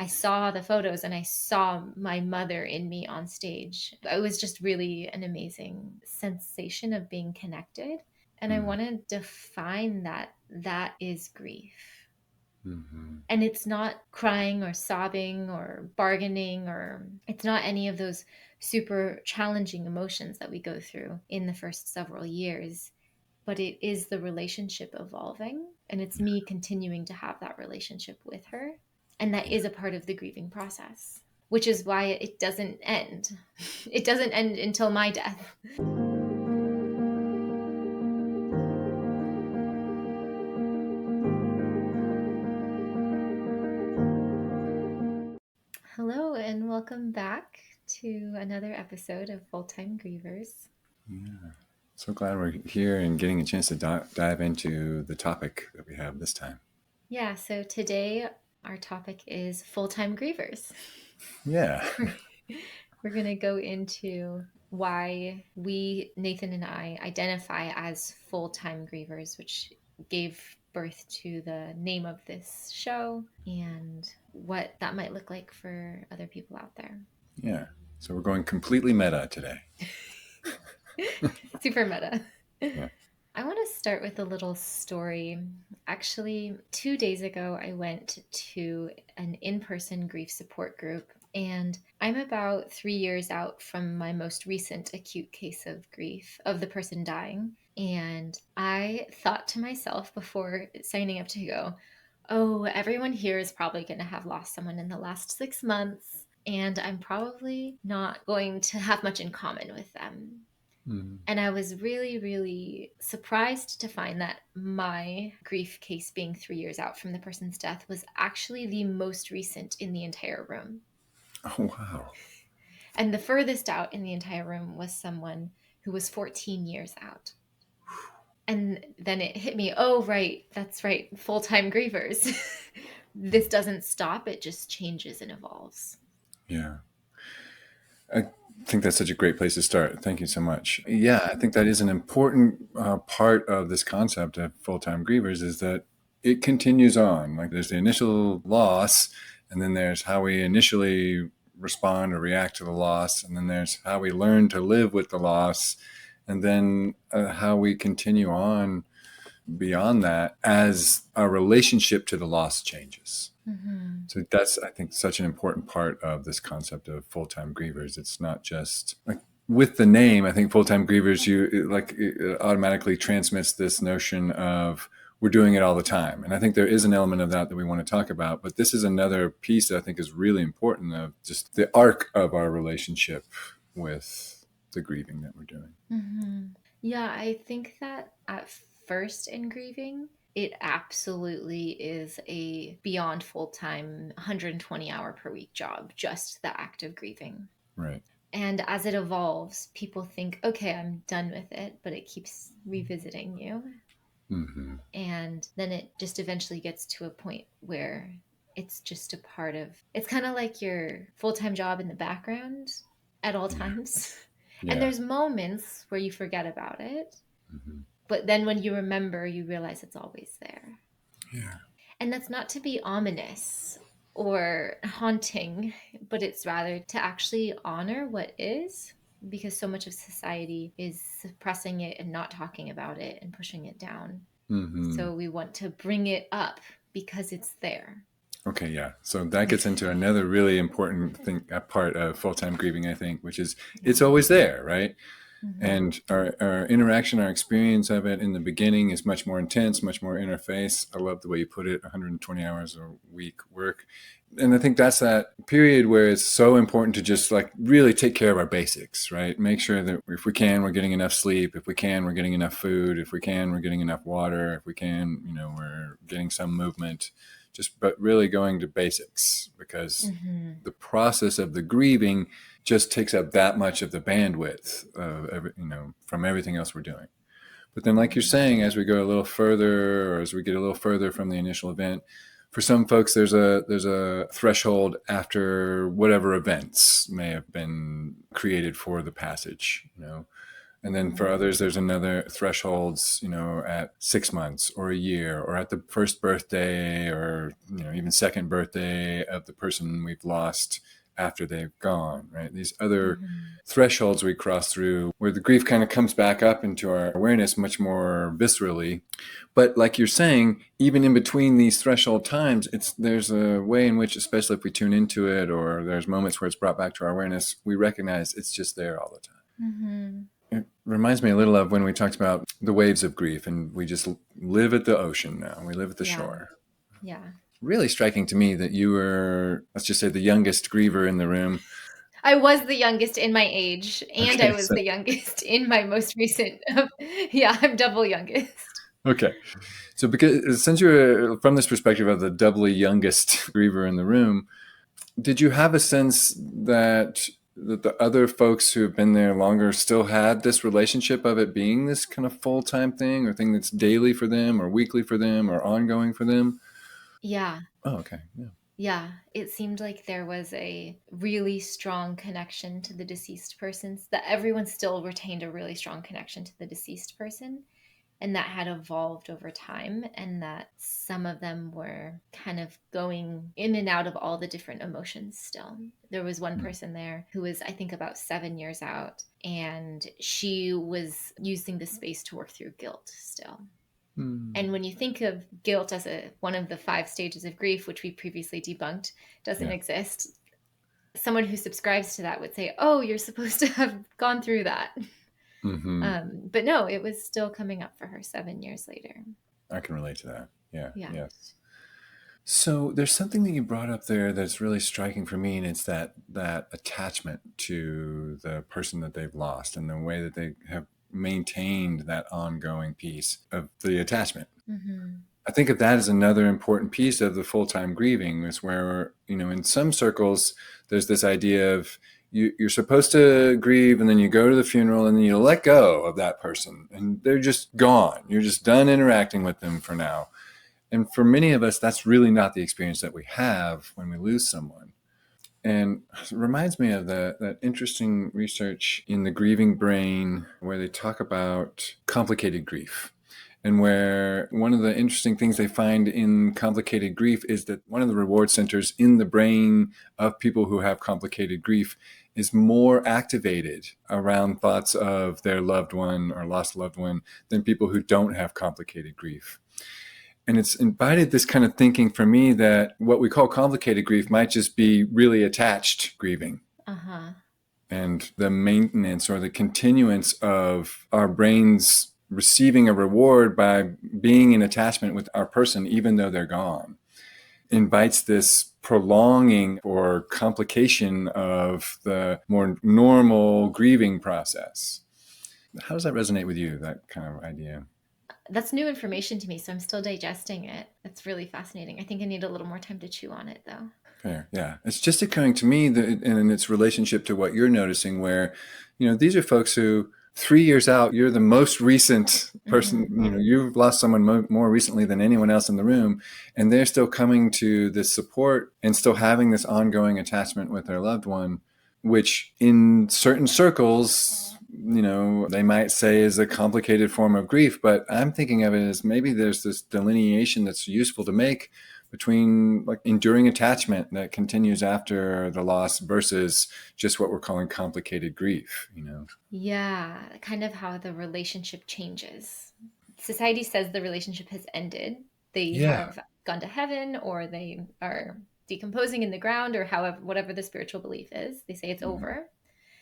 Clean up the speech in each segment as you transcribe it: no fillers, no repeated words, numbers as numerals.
saw the photos and I saw my mother in me on stage. It was just really an amazing sensation of being connected. And I want to define that is grief. And it's not crying or sobbing or bargaining, or it's not any of those super challenging emotions that we go through in the first several years. But it is the relationship evolving, and it's me continuing to have that relationship with her. And that is a part of the grieving process, which is why it doesn't end. It doesn't end until my death. Hello, and welcome back to another episode of Full-Time Grievers. Yeah. So glad we're here and getting a chance to dive into the topic that we have this time. Yeah, so today our topic is full-time grievers. Yeah. We're going to go into why we, Nathan and I, identify as full-time grievers, which gave birth to the name of this show, and what that might look like for other people out there. Yeah. So we're going completely meta today. Super meta. Yeah. I want to start with a little story. Actually, 2 days ago, I went to an in-person grief support group, and I'm about 3 years out from my most recent acute case of grief, of the person dying. And I thought to myself before signing up to go, oh, everyone here is probably going to have lost someone in the last 6 months, and I'm probably not going to have much in common with them. And I was really, really surprised to find that my grief case, being 3 years out from the person's death, was actually the most recent in the entire room. Oh, wow. And the furthest out in the entire room was someone who was 14 years out. And then it hit me, oh, right, that's right, full-time grievers. This doesn't stop, it just changes and evolves. Yeah. I think that's such a great place to start. Thank you so much. Yeah, I think that is an important part of this concept of full-time grievers, is that it continues on. Like there's the initial loss, and then there's how we initially respond or react to the loss, and then there's how we learn to live with the loss, and then how we continue on beyond that as our relationship to the loss changes. So that's, I think, such an important part of this concept of full-time grievers. It's not just like with the name. I think full-time grievers, it automatically transmits this notion of we're doing it all the time. And I think there is an element of that we want to talk about. But this is another piece that I think is really important, of just the arc of our relationship with the grieving that we're doing. Yeah, I think that at first in grieving, it absolutely is a beyond full-time 120-hour per week job, just the act of grieving. Right. And as it evolves, people think, okay, I'm done with it, but it keeps revisiting you. And then it just eventually gets to a point where it's just a part of, it's kind of like your full-time job in the background at all times. Yeah. And there's moments where you forget about it. But then when you remember, you realize it's always there. Yeah. And that's not to be ominous or haunting, but it's rather to actually honor what is, because so much of society is suppressing it and not talking about it and pushing it down. So we want to bring it up because it's there. Okay, yeah. So that gets into another really important thing, a part of full-time grieving, I think, which is it's always there, right? And our interaction, our experience of it in the beginning is much more intense, much more interface. I love the way you put it, 120 hours a week work. And I think that's that period where it's so important to just like really take care of our basics, right? Make sure that if we can, we're getting enough sleep. If we can, we're getting enough food. If we can, we're getting enough water. If we can, we're getting some movement. But really going to basics, because the process of the grieving just takes up that much of the bandwidth of from everything else we're doing. But then, like you're saying, as we go a little further, or as we get a little further from the initial event, for some folks, there's a threshold after whatever events may have been created for the passage. And then for others, there's another thresholds, at 6 months or a year or at the first birthday or, even second birthday of the person we've lost after they've gone, right? These other Mhm. thresholds we cross through where the grief kind of comes back up into our awareness much more viscerally. But like you're saying, even in between these threshold times, there's a way in which, especially if we tune into it or there's moments where it's brought back to our awareness, we recognize it's just there all the time. Mhm. It reminds me a little of when we talked about the waves of grief, and we just live at the ocean now. We live at the Yeah. shore. Yeah. Really striking to me that you were, let's just say, the youngest griever in the room. I was the youngest in my age, and I Okay, was so the youngest in my most recent yeah, I'm double youngest. okay, so because since you're from this perspective of the doubly youngest griever in the room, did you have a sense that the other folks who have been there longer still had this relationship of it being this kind of full-time thing or thing that's daily for them or weekly for them or ongoing for them? Yeah. Oh, okay. Yeah. Yeah, it seemed like there was a really strong connection to the deceased persons, that everyone still retained a really strong connection to the deceased person, and that had evolved over time, and that some of them were kind of going in and out of all the different emotions still. There was one Mm. person there who was, I think, about 7 years out, and she was using the space to work through guilt still. Mm. And when you think of guilt as one of the 5 stages of grief, which we previously debunked doesn't Yeah. exist, someone who subscribes to that would say, "Oh, you're supposed to have gone through that." Mm-hmm. But no, it was still coming up for her 7 years later. I can relate to that. Yeah. Yeah. Yes. So there's something that you brought up there that's really striking for me, and it's that attachment to the person that they've lost and the way that they have maintained that ongoing piece of the attachment. Mm-hmm. I think of that as another important piece of the full-time grieving is where, in some circles, there's this idea of you're supposed to grieve and then you go to the funeral and then you let go of that person and they're just gone. You're just done interacting with them for now. And for many of us, that's really not the experience that we have when we lose someone. And it reminds me of that interesting research in the grieving brain where they talk about complicated grief. And where one of the interesting things they find in complicated grief is that one of the reward centers in the brain of people who have complicated grief is more activated around thoughts of their loved one or lost loved one than people who don't have complicated grief. And it's invited this kind of thinking for me that what we call complicated grief might just be really attached grieving. Uh-huh. And the maintenance or the continuance of our brains receiving a reward by being in attachment with our person, even though they're gone, invites this prolonging or complication of the more normal grieving process. How does that resonate with you, that kind of idea? That's new information to me, so I'm still digesting it. That's really fascinating. I think I need a little more time to chew on it, though. Fair. Yeah. It's just occurring to me that in its relationship to what you're noticing, where, these are folks who 3 years out, you're the most recent person, Mm-hmm. you've lost someone more recently than anyone else in the room. And they're still coming to this support and still having this ongoing attachment with their loved one, which in certain circles, they might say is a complicated form of grief. But I'm thinking of it as maybe there's this delineation that's useful to make between like enduring attachment that continues after the loss versus just what we're calling complicated grief. Yeah, kind of how the relationship changes. Society says the relationship has ended. They Yeah. have gone to heaven, or they are decomposing in the ground, or however, whatever the spiritual belief is. They say it's Mm-hmm. over.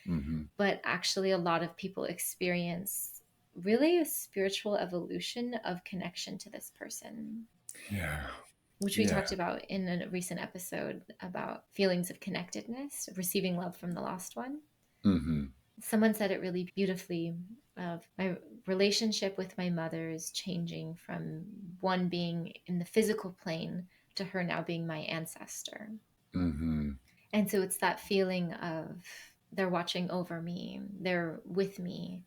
Mm-hmm. But actually, a lot of people experience really a spiritual evolution of connection to this person, Yeah. which we Yeah. talked about in a recent episode about feelings of connectedness, receiving love from the lost one. Mm-hmm. Someone said it really beautifully, of my relationship with my mother is changing from one being in the physical plane to her now being my ancestor. Mm-hmm. And so it's that feeling of they're watching over me, they're with me.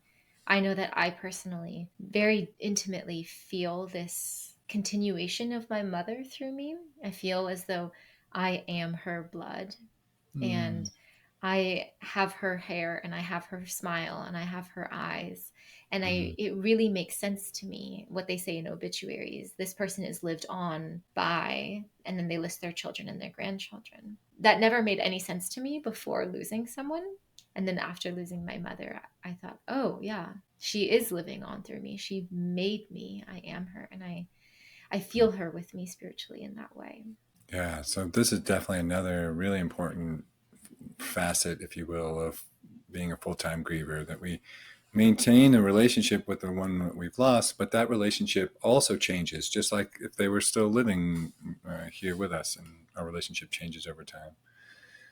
I know that I personally very intimately feel this continuation of my mother through me. I feel as though I am her blood, Mm. and I have her hair and I have her smile and I have her eyes. And Mhm. it really makes sense to me what they say in obituaries. This person is lived on by, and then they list their children and their grandchildren. That never made any sense to me before losing someone. And then after losing my mother, I thought, oh, yeah, she is living on through me. She made me. I am her. And I feel her with me spiritually in that way. Yeah, so this is definitely another really important facet, if you will, of being a full-time griever, that we maintain a relationship with the one that we've lost, but that relationship also changes, just like if they were still living here with us, and our relationship changes over time.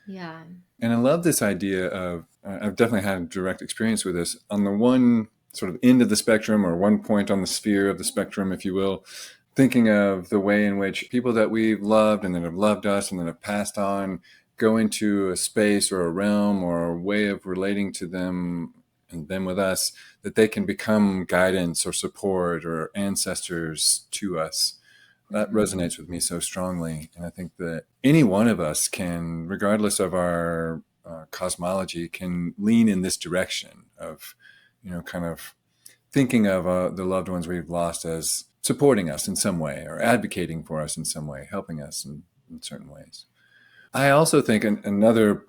Yeah. And I love this idea of, I've definitely had direct experience with this. On the one sort of end of the spectrum, or one point on the sphere of the spectrum, if you will, thinking of the way in which people that we've loved and that have loved us and that have passed on go into a space or a realm or a way of relating to them and them with us, that they can become guidance or support or ancestors to us. That Mm-hmm. resonates with me so strongly. And I think that any one of us can, regardless of our cosmology, can lean in this direction of, kind of thinking of the loved ones we've lost as supporting us in some way, or advocating for us in some way, helping us in certain ways. I also think another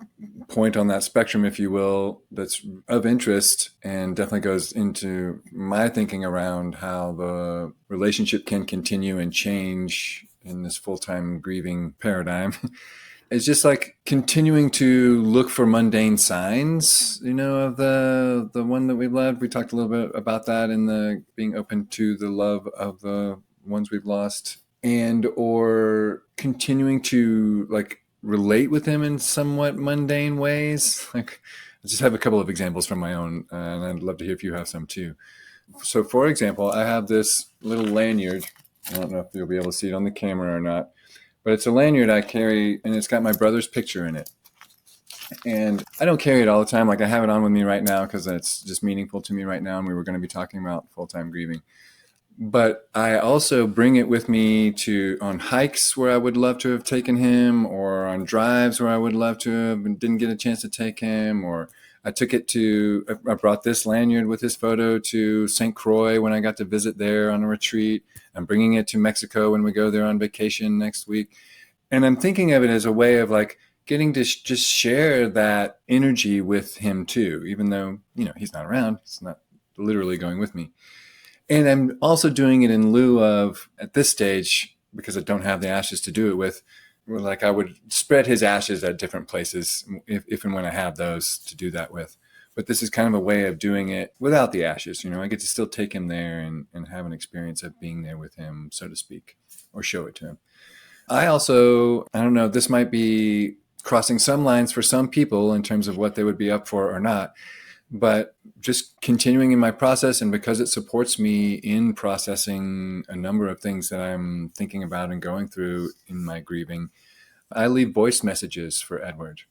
point on that spectrum, if you will, that's of interest and definitely goes into my thinking around how the relationship can continue and change in this full-time grieving paradigm is just like continuing to look for mundane signs, of the one that we've loved. We talked a little bit about that in the being open to the love of the ones we've lost, and or continuing to like relate with him in somewhat mundane ways. Like, I just have a couple of examples from my own, and I'd love to hear if you have some too. So, for example, I have this little lanyard. I don't know if you'll be able to see it on the camera or not, but it's a lanyard I carry, and it's got my brother's picture in it. And I don't carry it all the time. Like, I have it on with me right now because it's just meaningful to me right now, and we were going to be talking about full-time grieving. But I also bring it with me to on hikes where I would love to have taken him, or on drives where I would love to have and didn't get a chance to take him, or I brought this lanyard with his photo to St. Croix when I got to visit there on a retreat. I'm bringing it to Mexico when we go there on vacation next week. And I'm thinking of it as a way of like getting to just share that energy with him too, even though, he's not around. He's not literally going with me. And I'm also doing it in lieu of, at this stage, because I don't have the ashes to do it with, like I would spread his ashes at different places if and when I have those to do that with. But this is kind of a way of doing it without the ashes. I get to still take him there and have an experience of being there with him, so to speak, or show it to him. I don't know, this might be crossing some lines for some people in terms of what they would be up for or not, but just continuing in my process, and because it supports me in processing a number of things that I'm thinking about and going through in my grieving, I leave voice messages for Edward,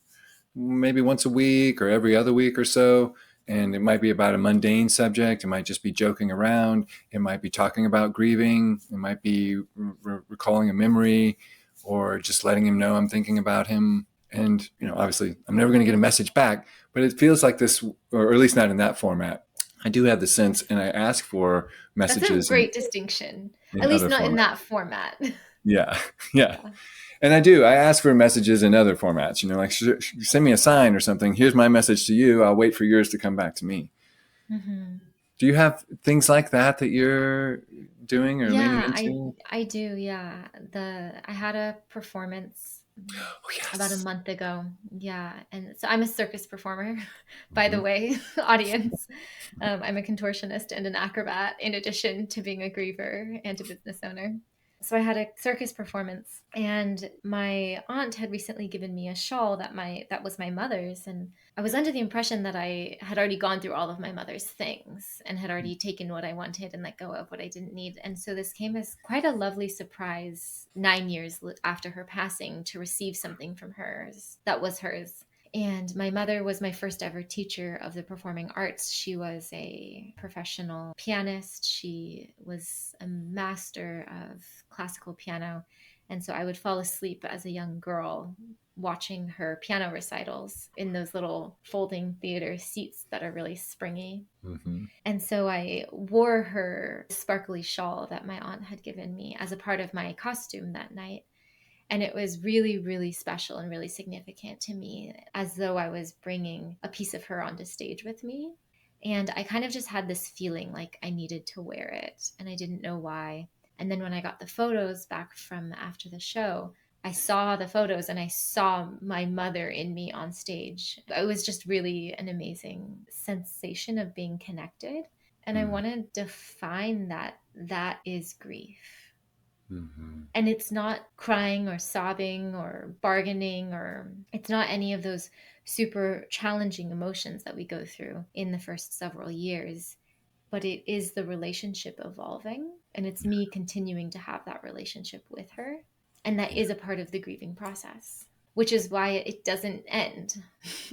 maybe once a week or every other week or so. And it might be about a mundane subject. It might just be joking around. It might be talking about grieving. It might be recalling a memory, or just letting him know I'm thinking about him. And, obviously I'm never going to get a message back, but it feels like this, or at least not in that format. I do have the sense, and I ask for That's a messages great distinction. in At least other not in formats. that format. Yeah. Yeah. Yeah. And I ask for messages in other formats, like send me a sign or something. Here's my message to you. I'll wait for yours to come back to me. Hmm. Do you have things like that you're doing or leaning Yeah, into? I do. Yeah. I had a performance Oh, about a yes. month ago. Yeah. And so I'm a circus performer, by the Hmm. way, audience. I'm a contortionist and an acrobat in addition to being a griever and a business owner. So I had a circus performance, and my aunt had recently given me a shawl that was my mother's, and I was under the impression that I had already gone through all of my mother's things and had already taken what I wanted and let go of what I didn't need. And so this came as quite a lovely surprise 9 years after her passing, to receive something from hers that was hers. And my mother was my first ever teacher of the performing arts. She was a professional pianist. She was a master of classical piano. And so I would fall asleep as a young girl watching her piano recitals in those little folding theater seats that are really springy. Mm-hmm. And so I wore her sparkly shawl that my aunt had given me as a part of my costume that night. And it was really, really special and really significant to me, as though I was bringing a piece of her onto stage with me. And I kind of just had this feeling like I needed to wear it, and I didn't know why. And then when I got the photos back from after the show, I saw the photos and I saw my mother in me on stage. It was just really an amazing sensation of being connected. And I want to define that is grief. Mm-hmm. And it's not crying or sobbing or bargaining, or it's not any of those super challenging emotions that we go through in the first several years, but it is the relationship evolving, and it's me continuing to have that relationship with her. And that Yeah. is a part of the grieving process, which is why it doesn't end.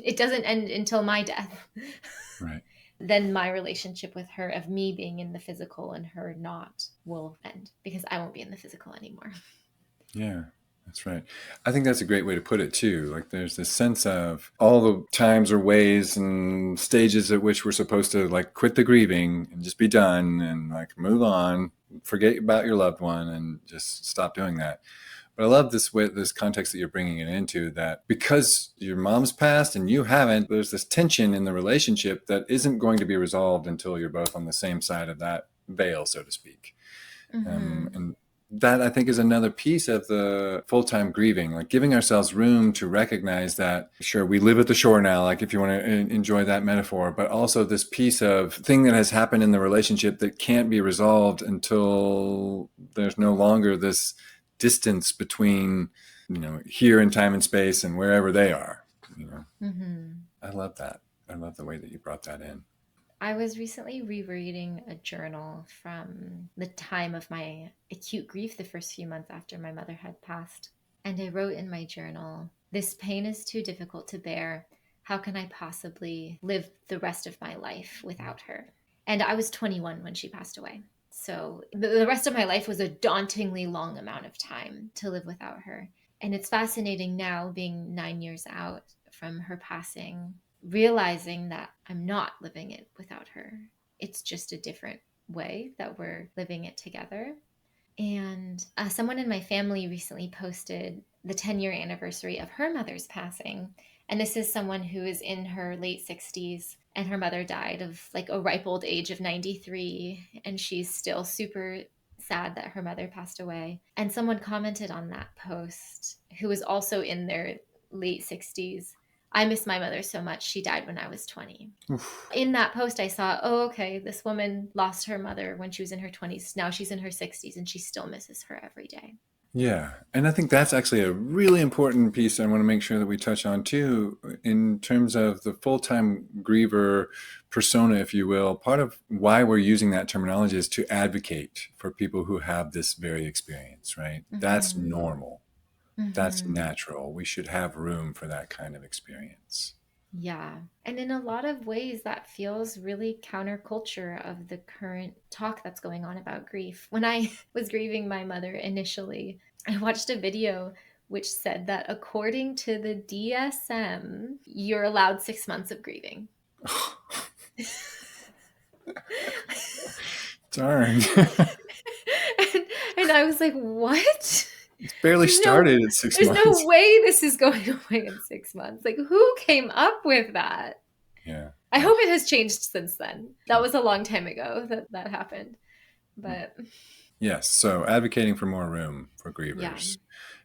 It doesn't end until my death. Right. Then my relationship with her, of me being in the physical and her not, will end, because I won't be in the physical anymore. Yeah, that's right. I think that's a great way to put it too. Like there's this sense of all the times or ways and stages at which we're supposed to like quit the grieving and just be done and like move on, forget about your loved one and just stop doing that. But I love this way, this context that you're bringing it into, that because your mom's passed and you haven't, there's this tension in the relationship that isn't going to be resolved until you're both on the same side of that veil, so to speak. Mm-hmm. And that I think is another piece of the full-time grieving, like giving ourselves room to recognize that, sure, we live at the shore now, like if you want to enjoy that metaphor, but also this piece of thing that has happened in the relationship that can't be resolved until there's no longer this distance between, here in time and space and wherever they are. Mm-hmm. I love that. I love the way that you brought that in. I was recently rereading a journal from the time of my acute grief, the first few months after my mother had passed. And I wrote in my journal, "This pain is too difficult to bear. How can I possibly live the rest of my life without her?" And I was 21 when she passed away. So the rest of my life was a dauntingly long amount of time to live without her. And it's fascinating now, being 9 years out from her passing, realizing that I'm not living it without her. It's just a different way that we're living it together. And someone in my family recently posted the 10-year anniversary of her mother's passing. And this is someone who is in her late 60s, and her mother died of like a ripe old age of 93. And she's still super sad that her mother passed away. And someone commented on that post, who was also in their late 60s, "I miss my mother so much. She died when I was 20." Oof. In that post, I saw, oh, okay, this woman lost her mother when she was in her 20s. Now she's in her 60s and she still misses her every day. Yeah. And I think that's actually a really important piece I want to make sure that we touch on too, in terms of the full-time griever persona, if you will. Part of why we're using that terminology is to advocate for people who have this very experience, right? That's Mm-hmm. normal. That's Mm-hmm. natural. We should have room for that kind of experience. Yeah. And in a lot of ways, that feels really counterculture of the current talk that's going on about grief. When I was grieving my mother initially, I watched a video which said that according to the DSM, you're allowed 6 months of grieving. Darn. and, and I was like, what? It's barely There's no started at six there's no months. way this is going away in 6 months. Like, who came up with that? Yeah. I Oh, hope it has changed since then. That was a long time ago that happened. But yes. So advocating for more room for yeah. grievers,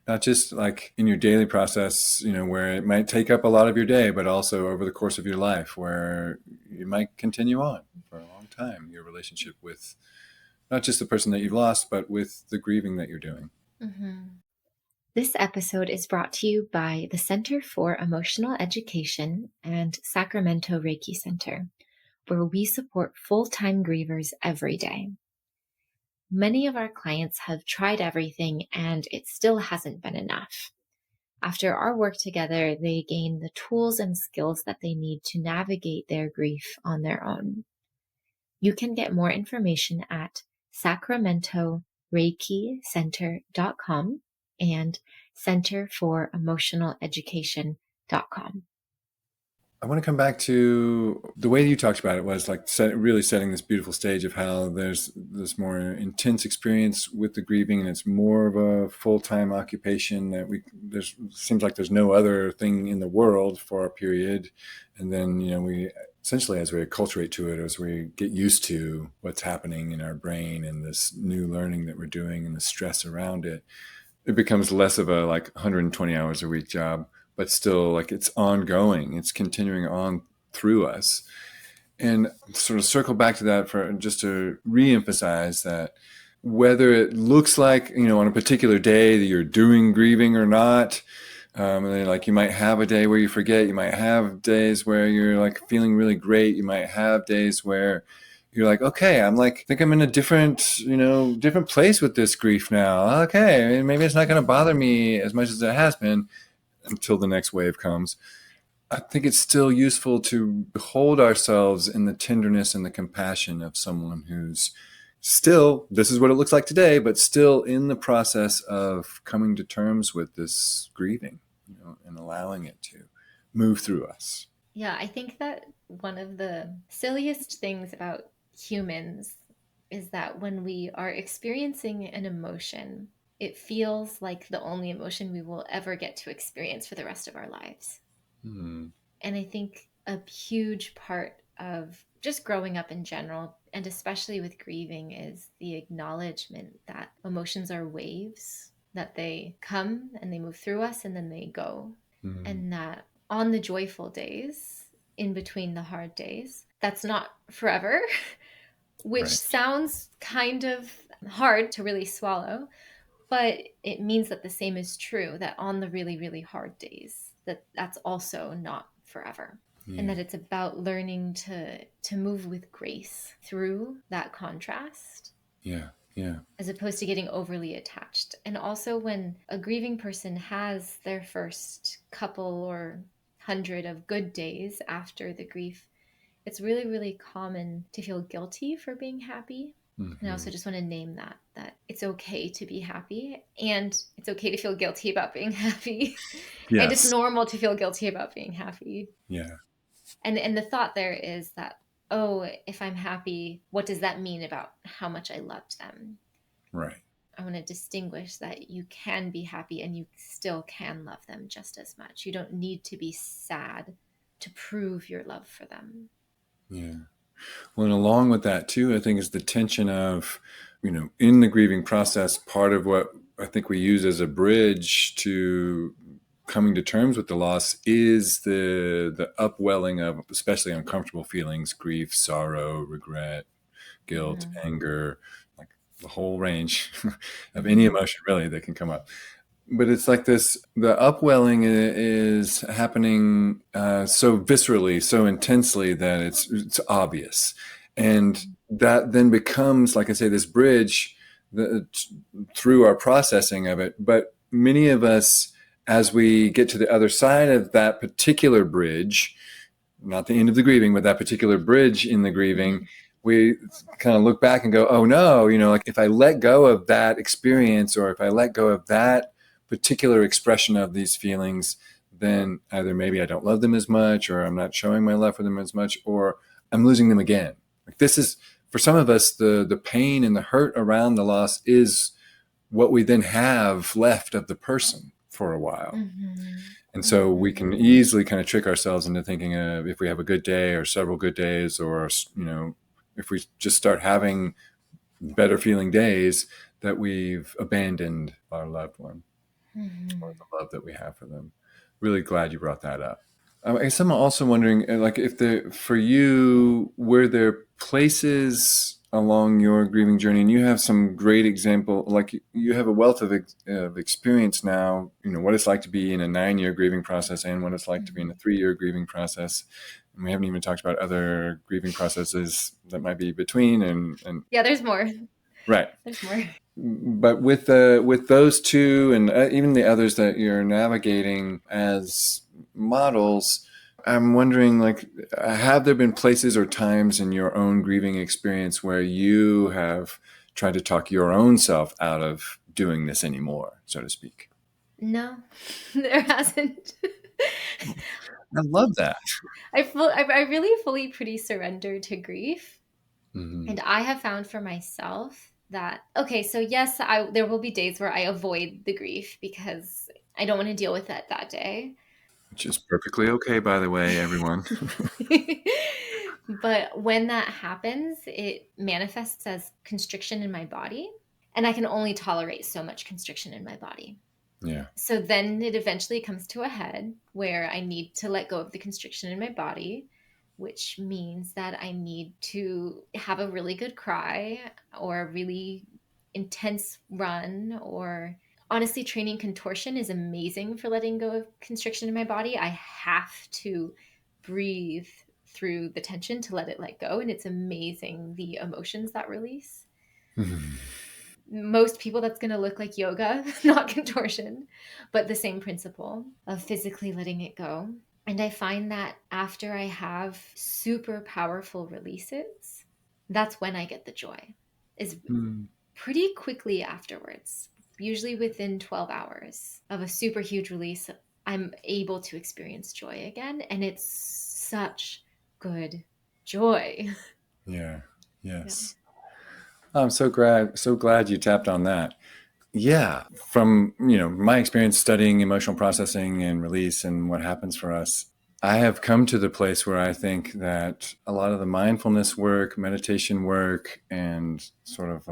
not just like in your daily process, where it might take up a lot of your day, but also over the course of your life where you might continue on for a long time, your relationship with not just the person that you've lost, but with the grieving that you're doing. Mm-hmm. This episode is brought to you by the Center for Emotional Education and Sacramento Reiki Center, where we support full-time grievers every day. Many of our clients have tried everything and it still hasn't been enough. After our work together, they gain the tools and skills that they need to navigate their grief on their own. You can get more information at sacramentoreikicenter.com and centerforoemotionaleducation.com. I want to come back to the way you talked about it was like really setting this beautiful stage of how there's this more intense experience with the grieving, and it's more of a full-time occupation that there's seems like there's no other thing in the world for a period. And then, we essentially, as we acculturate to it, as we get used to what's happening in our brain and this new learning that we're doing and the stress around it, it becomes less of a like 120 hours a week job, but still like it's ongoing. It's continuing on through us. And sort of circle back to that for just to reemphasize that whether it looks like, on a particular day that you're doing grieving or not, and then, like, you might have a day where you forget, you might have days where you're like feeling really great. You might have days where you're like, okay, I think I'm in a different place with this grief now. Okay, maybe it's not going to bother me as much as it has been until the next wave comes. I think it's still useful to hold ourselves in the tenderness and the compassion of someone who's still, this is what it looks like today, but still in the process of coming to terms with this grieving, and allowing it to move through us. Yeah, I think that one of the silliest things about humans is that when we are experiencing an emotion, it feels like the only emotion we will ever get to experience for the rest of our lives. Hmm. And I think a huge part of just growing up in general, and especially with grieving, is the acknowledgement that emotions are waves, that they come and they move through us and then they go. Hmm. And that on the joyful days, in between the hard days, that's not forever, which Right. sounds kind of hard to really swallow, but it means that the same is true, that on the really, really hard days, that's also not forever. And Yeah. that it's about learning to move with grace through that contrast. Yeah. Yeah. As opposed to getting overly attached. And also, when a grieving person has their first couple or 100 of good days after the grief, it's really, really common to feel guilty for being happy. Mm-hmm. And I also just want to name that it's okay to be happy, and it's okay to feel guilty about being happy. Yes. And it's normal to feel guilty about being happy. Yeah. And the thought there is that, oh, if I'm happy, what does that mean about how much I loved them? Right. I want to distinguish that you can be happy and you still can love them just as much. You don't need to be sad to prove your love for them. Yeah. Well, and along with that too, I think is the tension of, in the grieving process, part of what I think we use as a bridge to coming to terms with the loss is the upwelling of especially uncomfortable feelings, grief, sorrow, regret, guilt, anger, like the whole range of any emotion really that can come up. But it's like the upwelling is happening so viscerally, so intensely that it's obvious. And that then becomes, like I say, this bridge through our processing of it. But many of us, as we get to the other side of that particular bridge, not the end of the grieving, but that particular bridge in the grieving, we kind of look back and go, oh no, like if I let go of that experience, or if I let go of that particular expression of these feelings, then either maybe I don't love them as much, or I'm not showing my love for them as much, or I'm losing them again. Like this is, for some of us, the pain and the hurt around the loss is what we then have left of the person for a while. And so we can easily kind of trick ourselves into thinking of, if we have a good day or several good days, or, if we just start having better feeling days, that we've abandoned our loved one or the love that we have for them. Really glad you brought that up. I guess I'm also wondering, like, for you, were there places along your grieving journey, and you have some great example, like you have a wealth of experience now, what it's like to be in a 9-year grieving process and what it's like to be in a 3-year grieving process. And we haven't even talked about other grieving processes that might be between and Yeah, there's more. Right. There's more. But with those two, and even the others that you're navigating as models, I'm wondering, like, have there been places or times in your own grieving experience where you have tried to talk your own self out of doing this anymore, so to speak? No, there hasn't. I love that. I really fully pretty surrender to grief. Hmm. And I have found for myself that, okay, so yes, there will be days where I avoid the grief because I don't want to deal with it that day. Which is perfectly okay, by the way, everyone. But when that happens, it manifests as constriction in my body. And I can only tolerate so much constriction in my body. Yeah. So then it eventually comes to a head where I need to let go of the constriction in my body, which means that I need to have a really good cry or a really intense run. Or honestly, training contortion is amazing for letting go of constriction in my body. I have to breathe through the tension to let go. And it's amazing the emotions that release. Mhm. Most people, that's going to look like yoga, not contortion, but the same principle of physically letting it go. And I find that after I have super powerful releases, that's when I get the joy, is Mm. pretty quickly afterwards. Usually within 12 hours of a super huge release, I'm able to experience joy again. And it's such good joy. Yeah. Yeah. Yes. I'm so glad you tapped on that. Yeah, from my experience studying emotional processing and release and what happens for us, I have come to the place where I think that a lot of the mindfulness work, meditation work, and sort of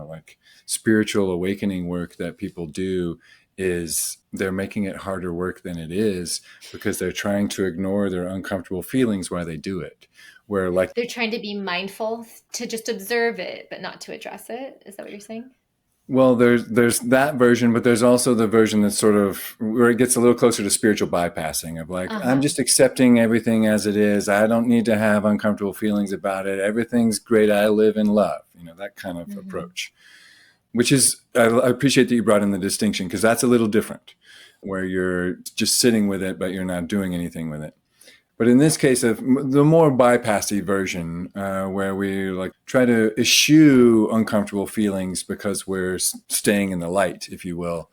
like spiritual awakening work that people do is they're making it harder work than it is because they're trying to ignore their uncomfortable feelings while they do it. Where like They're trying to be mindful to just observe it, but not to address it. Is that what you're saying? Well, there's that version, but there's also the version that's sort of where it gets a little closer to spiritual bypassing of like, Uh I'm huh. just accepting everything as it is. I don't need to have uncomfortable feelings about it. Everything's great. I live in love. That kind of Mm-hmm. approach, which is, I appreciate that you brought in the distinction because that's a little different where you're just sitting with it, but you're not doing anything with it. But in this case, of the more bypassy version, where we like try to eschew uncomfortable feelings because we're staying in the light, if you will,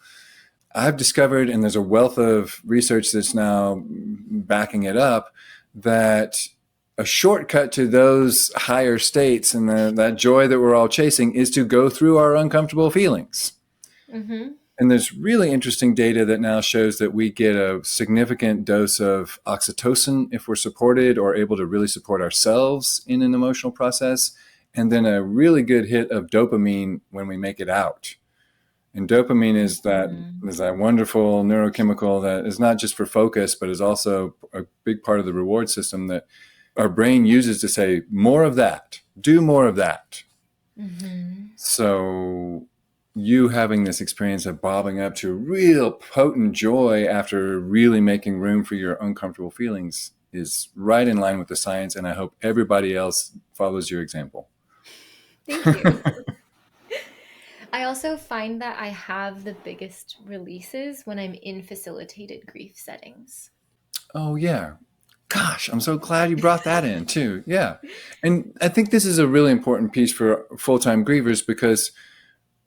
I've discovered, and there's a wealth of research that's now backing it up, that a shortcut to those higher states and that joy that we're all chasing is to go through our uncomfortable feelings. Mm-hmm. And there's really interesting data that now shows that we get a significant dose of oxytocin if we're supported or able to really support ourselves in an emotional process, and then a really good hit of dopamine when we make it out. And dopamine Mm-hmm. is that wonderful neurochemical that is not just for focus, but is also a big part of the reward system that our brain uses to say, more of that, do more of that. Mm-hmm. So you having this experience of bobbing up to real potent joy after really making room for your uncomfortable feelings is right in line with the science, and I hope everybody else follows your example. Thank you. I also find that I have the biggest releases when I'm in facilitated grief settings. Oh yeah. Gosh, I'm so glad you brought that in too. Yeah. And I think this is a really important piece for full-time grievers because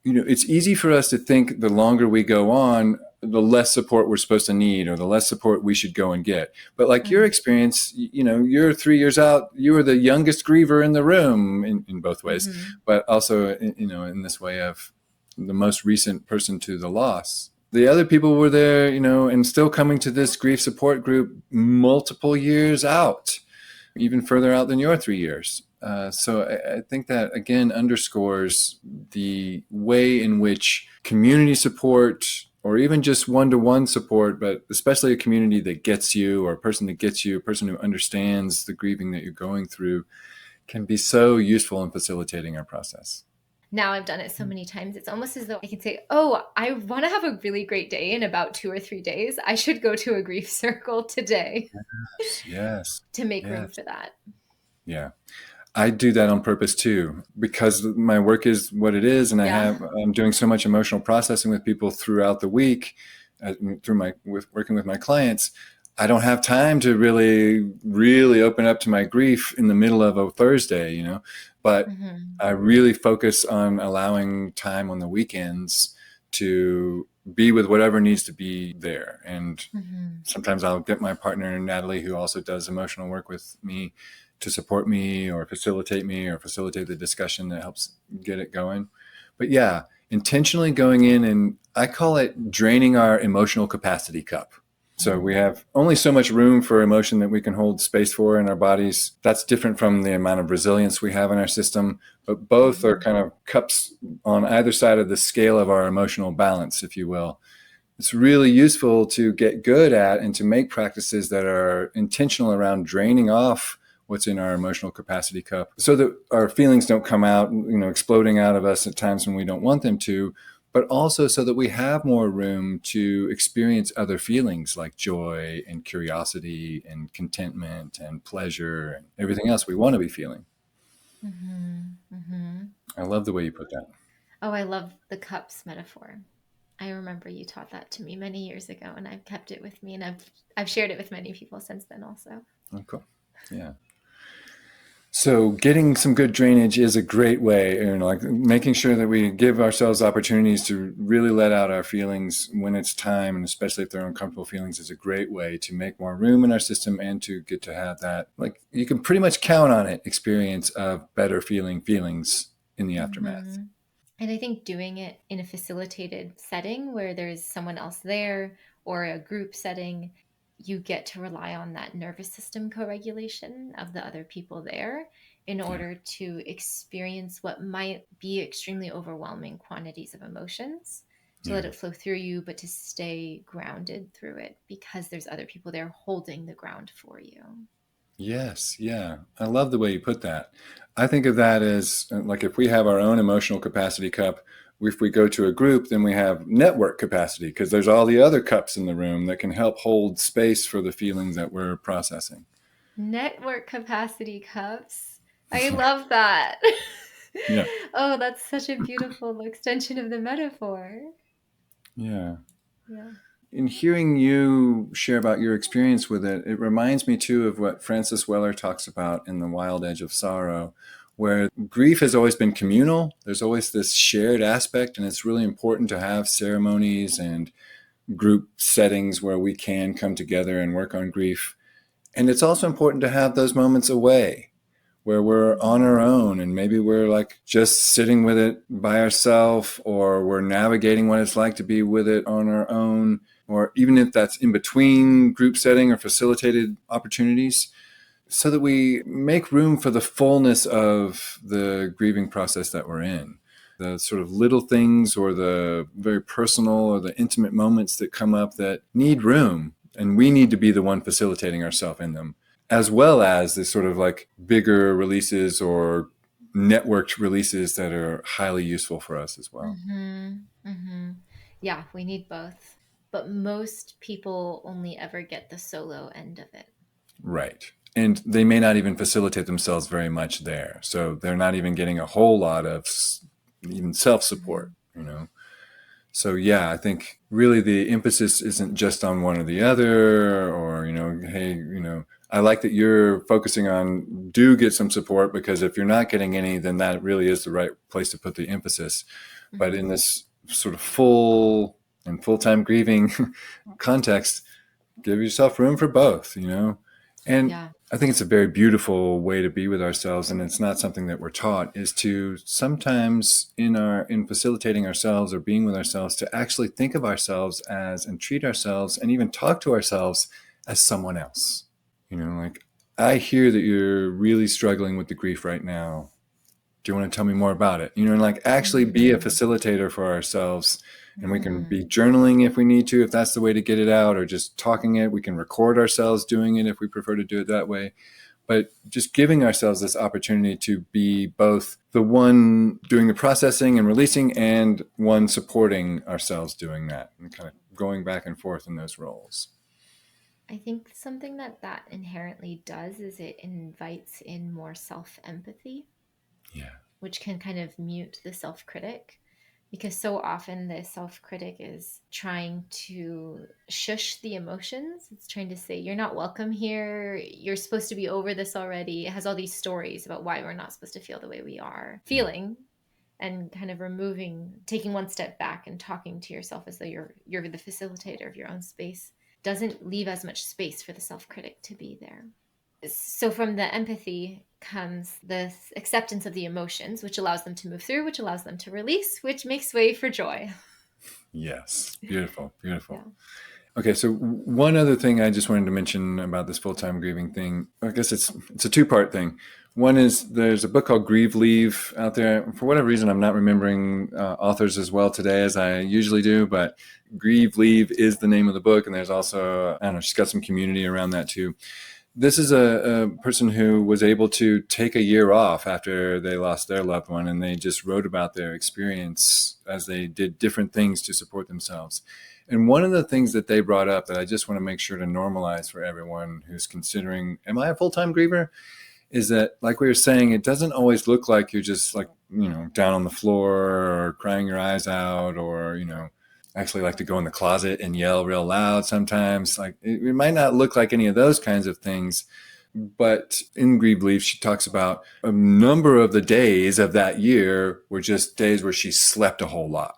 it's easy for us to think the longer we go on, the less support we're supposed to need or the less support we should go and get. But like your Mm-hmm. experience, you're 3 years out, you were the youngest griever in the room in both ways, Mm-hmm. but also, in this way of the most recent person to the loss. The other people were there, and still coming to this grief support group multiple years out, even further out than your 3 years. So I think that again underscores the way in which community support, or even just one-to-one support, but especially a community that gets you, or a person that gets you, a person who understands the grieving that you're going through, can be so useful in facilitating our process. Now I've done it so many times, it's almost as though I can say, oh, I want to have a really great day in about 2 or 3 days. I should go to a grief circle today Yes, yes, to make room yes. for that. Yeah. I do that on purpose too, because my work is what it is, and Yeah. I'm doing so much emotional processing with people throughout the week, through working with my clients. I don't have time to really open up to my grief in the middle of a Thursday, but Mm-hmm. I really focus on allowing time on the weekends to be with whatever needs to be there. And Mm-hmm. sometimes I'll get my partner, Natalie, who also does emotional work with me, to support me or facilitate the discussion that helps get it going. But yeah, intentionally going in, and I call it draining our emotional capacity cup. So we have only so much room for emotion that we can hold space for in our bodies. That's different from the amount of resilience we have in our system, but both are kind of cups on either side of the scale of our emotional balance, if you will. It's really useful to get good at and to make practices that are intentional around draining off what's in our emotional capacity cup so that our feelings don't come out, exploding out of us at times when we don't want them to, but also so that we have more room to experience other feelings like joy and curiosity and contentment and pleasure and everything else we want to be feeling. Mm-hmm. Mm-hmm. I love the way you put that. Oh, I love the cups metaphor. I remember you taught that to me many years ago, and I've kept it with me, and I've shared it with many people since then also. Oh, cool. Yeah. So getting some good drainage is a great way, like making sure that we give ourselves opportunities to really let out our feelings when it's time, and especially if they're uncomfortable feelings, is a great way to make more room in our system and to get to have that, like you can pretty much count on it, experience of better feelings in the aftermath. Mm-hmm. And I think doing it in a facilitated setting where there's someone else there or a group setting, you get to rely on that nervous system co-regulation of the other people there in Yeah. order to experience what might be extremely overwhelming quantities of emotions, to Yeah. let it flow through you, but to stay grounded through it because there's other people there holding the ground for you. Yes, yeah. I love the way you put that. I think of that as like if we have our own emotional capacity cup, if we go to a group, then we have network capacity because there's all the other cups in the room that can help hold space for the feelings that we're processing. Network capacity cups. I love that. Yeah. Oh, that's such a beautiful extension of the metaphor. Yeah. Yeah. In hearing you share about your experience with it, it reminds me too of what Francis Weller talks about in The Wild Edge of Sorrow, where grief has always been communal. There's always this shared aspect, and it's really important to have ceremonies and group settings where we can come together and work on grief. And it's also important to have those moments away where we're on our own and maybe we're like just sitting with it by ourselves, or we're navigating what it's like to be with it on our own, or even if that's in between group setting or facilitated opportunities, so that we make room for the fullness of the grieving process that we're in. The sort of little things or the very personal or the intimate moments that come up that need room, and we need to be the one facilitating ourselves in them, as well as the sort of like bigger releases or networked releases that are highly useful for us as well. Mm-hmm. Mm-hmm. Yeah, we need both. But most people only ever get the solo end of it. Right. And they may not even facilitate themselves very much there. So they're not even getting a whole lot of even self Mm-hmm. support. So yeah, I think really the emphasis isn't just on one or the other, or hey, I like that you're focusing on do get some support, because if you're not getting any, then that really is the right place to put the emphasis. But in Mm-hmm. this sort of full-time grieving context, give yourself room for both. And Yeah. I think it's a very beautiful way to be with ourselves, and it's not something that we're taught, is to sometimes in facilitating ourselves or being with ourselves, to actually think of ourselves as and treat ourselves and even talk to ourselves as someone else. Like, I hear that you're really struggling with the grief right now. Do you want to tell me more about it? And like actually be a Mm-hmm. facilitator for ourselves. And we can Mm-hmm. be journaling if we need to, if that's the way to get it out, or just talking it. We can record ourselves doing it if we prefer to do it that way. But just giving ourselves this opportunity to be both the one doing the processing and releasing and one supporting ourselves doing that, and kind of going back and forth in those roles. I think something that inherently does is it invites in more self empathy, Yeah. which can kind of mute the self critic. Because so often the self critic is trying to shush the emotions. It's trying to say, you're not welcome here. You're supposed to be over this already. It has all these stories about why we're not supposed to feel the way we are feeling. and kind of taking one step back and talking to yourself as though you're the facilitator of your own space doesn't leave as much space for the self-critic to be there. So from the empathy comes the acceptance of the emotions, which allows them to move through, which allows them to release, which makes way for joy. Yes. Beautiful. Beautiful. Yeah. Okay, so one other thing I just wanted to mention about this full-time grieving thing, I guess it's a two-part thing. One is there's a book called Grieve, Leave out there. For whatever reason, I'm not remembering authors as well today as I usually do, but Grieve, Leave is the name of the book. And there's also, I don't know, she's got some community around that too. This is a person who was able to take a year off after they lost their loved one, and they just wrote about their experience as they did different things to support themselves. And one of the things that they brought up that I just want to make sure to normalize for everyone who's considering, am I a full-time griever? Is that, like we were saying, it doesn't always look like you're just like, down on the floor or crying your eyes out, or, actually like to go in the closet and yell real loud sometimes. Like it might not look like any of those kinds of things. But in Grieve Leave, she talks about a number of the days of that year were just days where she slept a whole lot.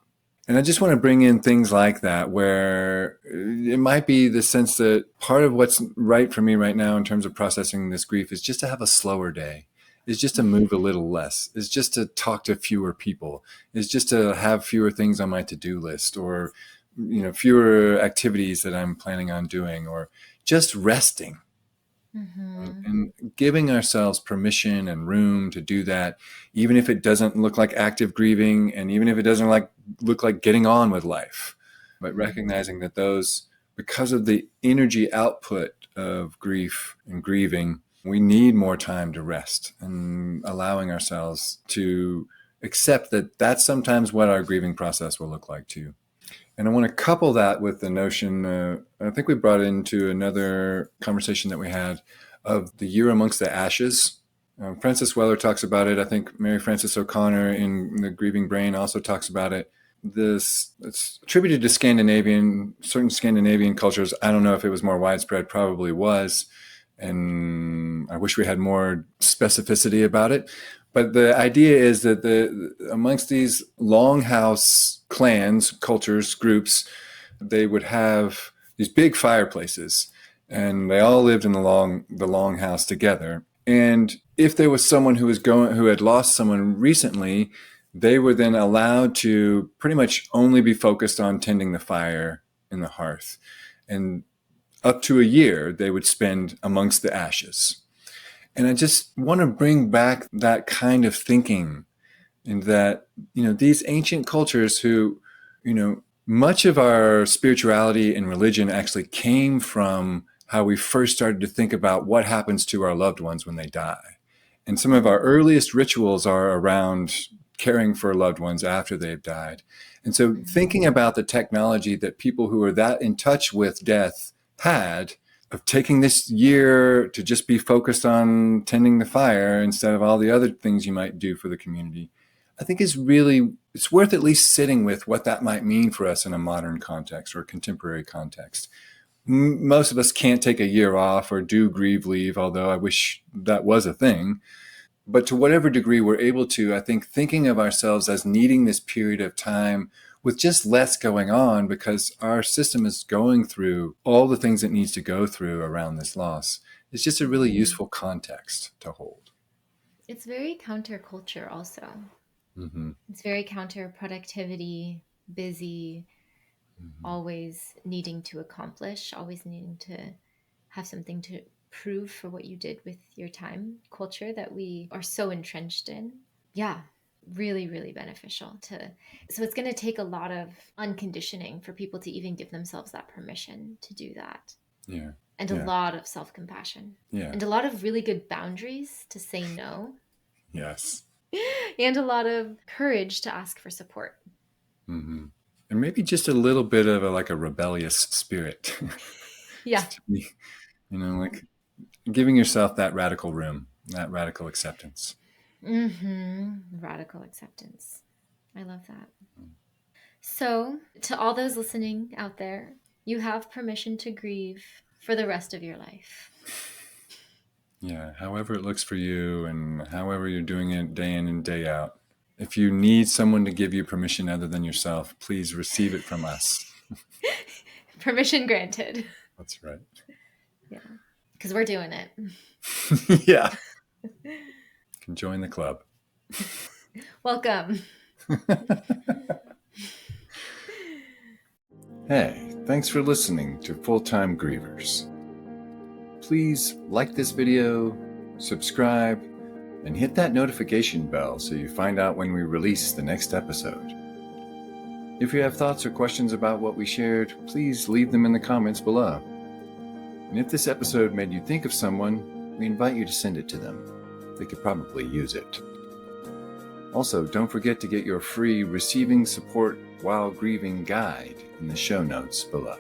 And I just want to bring in things like that, where it might be the sense that part of what's right for me right now in terms of processing this grief is just to have a slower day, is just to move a little less, is just to talk to fewer people, is just to have fewer things on my to-do list, or, fewer activities that I'm planning on doing, or just resting. Mm-hmm. And giving ourselves permission and room to do that, even if it doesn't look like active grieving, and even if it doesn't look like getting on with life, but recognizing that those, because of the energy output of grief and grieving, we need more time to rest, and allowing ourselves to accept that that's sometimes what our grieving process will look like too. And I want to couple that with the notion, I think we brought into another conversation that we had, of the year amongst the ashes. Francis Weller talks about it. I think Mary Frances O'Connor in The Grieving Brain also talks about it. It's attributed to certain Scandinavian cultures. I don't know if it was more widespread, probably was. And I wish we had more specificity about it. But the idea is that amongst these longhouse clans, cultures, groups, they would have these big fireplaces, and they all lived in the longhouse together. And if there was someone who had lost someone recently, they were then allowed to pretty much only be focused on tending the fire in the hearth. And up to a year, they would spend amongst the ashes. And I just want to bring back that kind of thinking, in that, these ancient cultures who, much of our spirituality and religion actually came from how we first started to think about what happens to our loved ones when they die. And some of our earliest rituals are around caring for loved ones after they've died. And so thinking about the technology that people who are that in touch with death had, of taking this year to just be focused on tending the fire instead of all the other things you might do for the community, I think it's worth at least sitting with what that might mean for us in a modern context or a contemporary context. Most of us can't take a year off or do grieve leave, although I wish that was a thing. But to whatever degree we're able to, I think thinking of ourselves as needing this period of time with just less going on, because our system is going through all the things it needs to go through around this loss, is just a really useful context to hold. It's very counterculture also. Mm-hmm. It's very counter productivity, busy, Mm-hmm. always needing to accomplish, always needing to have something to prove for what you did with your time culture that we are so entrenched in. Yeah, really, really beneficial to. So it's going to take a lot of unconditioning for people to even give themselves that permission to do that. Yeah. And a Yeah. lot of self compassion. Yeah. And a lot of really good boundaries to say no. Yes. And a lot of courage to ask for support. Mm-hmm. And maybe just a little bit of a rebellious spirit. Yeah. To be, like giving yourself that radical room, that radical acceptance. Radical acceptance. I love that. So, to all those listening out there, you have permission to grieve for the rest of your life. Yeah. However it looks for you, and however you're doing it day in and day out, If you need someone to give you permission other than yourself, please receive it from us. Permission granted. That's right. Yeah, because we're doing it. Yeah. You can join the club. Welcome. Hey, thanks for listening to Full-Time Grievers. Please like this video, subscribe, and hit that notification bell so you find out when we release the next episode. If you have thoughts or questions about what we shared, please leave them in the comments below. And if this episode made you think of someone, we invite you to send it to them. They could probably use it. Also, don't forget to get your free Receiving Support While Grieving guide in the show notes below.